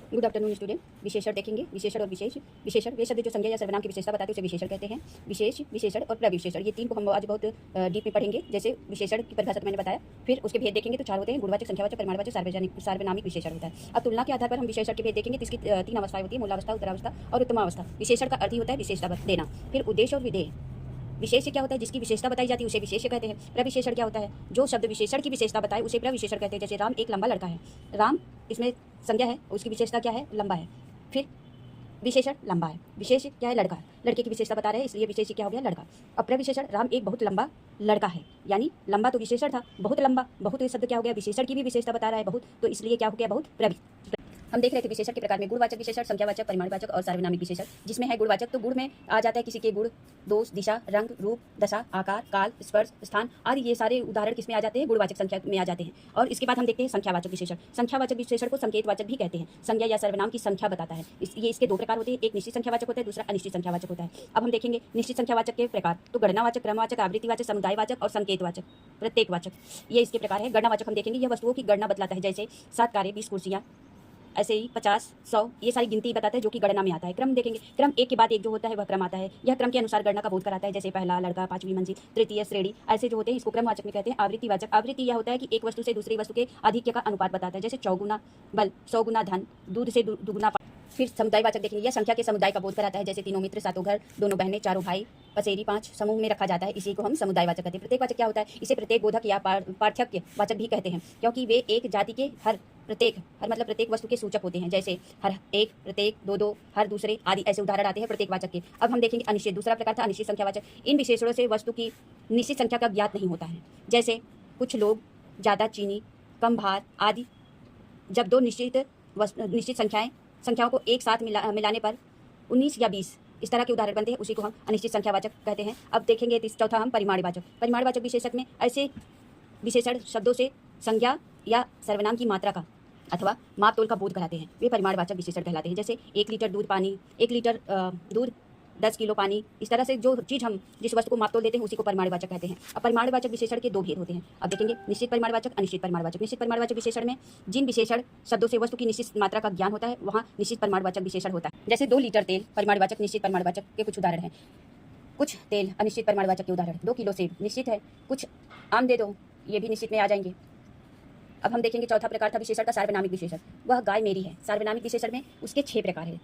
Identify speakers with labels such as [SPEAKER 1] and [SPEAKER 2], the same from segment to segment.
[SPEAKER 1] Good afternoon student. विशेषण देखेंगे। विशेषण और विशेष। विशेषण वे शब्द जो संज्ञा या सर्वनाम की विशेषता बताते हैं उसे विशेषण कहते हैं। विशेष, विशेषण और प्रविशेषण, ये तीन को हम आज बहुत डीप में पढ़ेंगे। जैसे विशेषण की परिभाषा तो मैंने बताया, फिर उसके भेद देखेंगे तो चार होते हैं: गुणवाचक, संख्यावाचक, परिमाणवाचक, सार्वनामिक विशेषण होता है। अब तुलना के आधार पर हम विशेषण के भेद देखेंगे तो इसकी तीन अवस्थाएं होती है: मूलावस्था, उत्तरावस्था और उत्तमावस्था। विशेषण का अर्थ ही होता है विशेषता देना। फिर उद्देश्य और विधेय। विशेष्य क्या होता है? जिसकी विशेषता बताई जाती है उसे विशेष्य कहते हैं। प्रविशेषण क्या होता है? जो शब्द विशेषण की विशेषता बताए उसे प्रविशेषण कहते हैं। जैसे राम एक लंबा लड़का है। राम इसमें संज्ञा है, उसकी विशेषता क्या है? लंबा है। फिर विशेषण लंबा है, विशेष क्या है? लड़का। लड़के की विशेषता बता रहे हैं इसलिए विशेष क्या हो गया? लड़का। अब प्रविशेषण, राम एक बहुत लंबा लड़का है, यानी लंबा तो विशेषण था, बहुत लंबा, बहुत ये शब्द क्या हो गया? विशेषण की भी विशेषता बता रहा है बहुत, तो इसलिए क्या हो गया? बहुत प्रवि। हम देख रहे थे विशेषण के प्रकार में गुणवाचक विशेषण, संख्यावाचक, परिमाणवाचक और सार्वनामिक विशेषण। जिसमें है गुणवाचक तो गुण में आ जाता है किसी के गुण, दोष, दिशा, रंग, रूप, दशा, आकार, काल, स्पर्श, स्थान आदि, ये सारे उदाहरण किसमें आ जाते हैं? गुणवाचक संख्या में आ जाते हैं। और इसके बाद हम देखते हैं संख्यावाचक विशेषण। संख्यावाचक विशेषण को संकेतवाचक भी कहते हैं। संज्ञा या सर्वनाम की संख्या बताता है। ये इसके दो प्रकार होते हैं, एक निश्चित संख्यावाचक होता है, दूसरा अनिश्चित संख्यावाचक होता है। अब हम देखेंगे निश्चित संख्यावाचक के प्रकार। तो गणनावाचक, क्रमवाचक, आवृत्तिवाचक, समुदायवाचक और संकेतवाचक, प्रत्येकवाचक, ये इसके प्रकार है। गणनावाचक हम देखेंगे, यह वस्तुओं की गणना बतलाता है। जैसे 7 कारें, 20 कुर्सियाँ, ऐसे ही 50, 100, ये सारी गिनती बताता है जो कि गणना में आता है। क्रम देखेंगे, क्रम एक के बाद एक जो होता है वह क्रम आता है। यह क्रम के अनुसार गणना का बोध कराता है। जैसे पहला लड़का, पांचवी मंजिल, तृतीय श्रेणी, ऐसे जो होते हैं इसको क्रमवाचक में कहते हैं। आवृत्तिवाचक, आवृत्ति यह होता है कि एक वस्तु से दूसरी वस्तु के आधिक्य का अनुपात बताता है। जैसे 4 गुना बल, 100 गुना धन, दूध से दुगुना। फिर समुदायवाचक देखेंगे, यह संख्या के समुदाय का बोध कराता है। जैसे तीनों मित्र, सातों घर, दोनों बहनें, चारों भाई, पसेरी 5 समूह में रखा जाता है, इसी को हम समुदायवाचक कहते हैं। प्रत्येकवाचक क्या होता है? इसे प्रत्येक बोधक या पार्थक्यवाचक भी कहते हैं, क्योंकि वे एक जाति के हर मतलब प्रत्येक वस्तु के सूचक होते हैं। जैसे हर एक, प्रत्येक, दो दो, हर दूसरे आदि, ऐसे उदाहरण आते हैं प्रत्येकवाचक के। अब हम देखेंगे अनिश्चित। दूसरा प्रकार था अनिश्चित संख्यावाचक। इन विशेषणों से वस्तु की निश्चित संख्या का ज्ञात नहीं होता है। जैसे कुछ लोग, ज़्यादा चीनी, कम भार आदि। जब दो निश्चित संख्याओं को एक साथ मिलाने पर 19 या 20 इस तरह के उदाहरण बनते हैं, उसी को हम अनिश्चित संख्यावाचक कहते हैं। अब देखेंगे चौथा हम परिमाणवाचक। परिमाणवाचक विशेषक में ऐसे विशेषण शब्दों से संज्ञा या सर्वनाम की मात्रा का अथवा माप तोल का बोध कराते हैं, वे परिमाणवाचक विशेषण कहलाते हैं। जैसे 1 लीटर दूध पानी, 1 लीटर दूध, 10 किलो पानी, इस तरह से जो चीज़ हम जिस वस्तु को माप तोल देते हैं उसी को परिमाणवाचक कहते हैं। अब परिमाणवाचक विशेषण के दो भेद होते हैं। अब देखेंगे निश्चित परिमाणवाचक, अनिश्चित परिमाणवाचक। निश्चित परिमाणवाचक विशेषण में जिन विशेषण शब्दों से वस्तु की निश्चित मात्रा का ज्ञान होता है वहाँ निश्चित परिमाणवाचक विशेषण होता है। जैसे 2 लीटर तेल, परिमाणवाचक, निश्चित परिमाणवाचक के कुछ उदाहरण हैं। कुछ तेल, अनिश्चित परिमाणवाचक के उदाहरण। 2 किलो सेब, निश्चित है। कुछ आम दे दो, ये भी निश्चित में आ जाएंगे। अब हम देखेंगे चौथा प्रकार था विशेषण का सार्वनामिक विशेषण। वह गाय मेरी है। सार्वनामिक विशेषण में उसके 6 प्रकार हैं।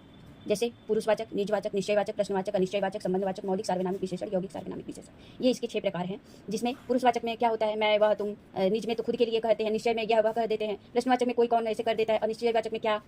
[SPEAKER 1] जैसे पुरुषवाचक, निजवाचक, निश्चयवाचक, प्रश्नवाचक, अनिश्चयवाचक, संबंधवाचक, मौलिक सार्वनामिक विशेषण, यौगिक सार्वनामिक विशेषण, ये इसके 6 प्रकार हैं। जिसमें पुरुषवाचक में क्या होता है? मैं, वह, तुम। निज में तो खुद के लिए कहते हैं, निश्चय में यह वह कह देते हैं, प्रश्नवाचक में कोई कौन ऐसे कर देता है, और निश्चयवाचक में क्या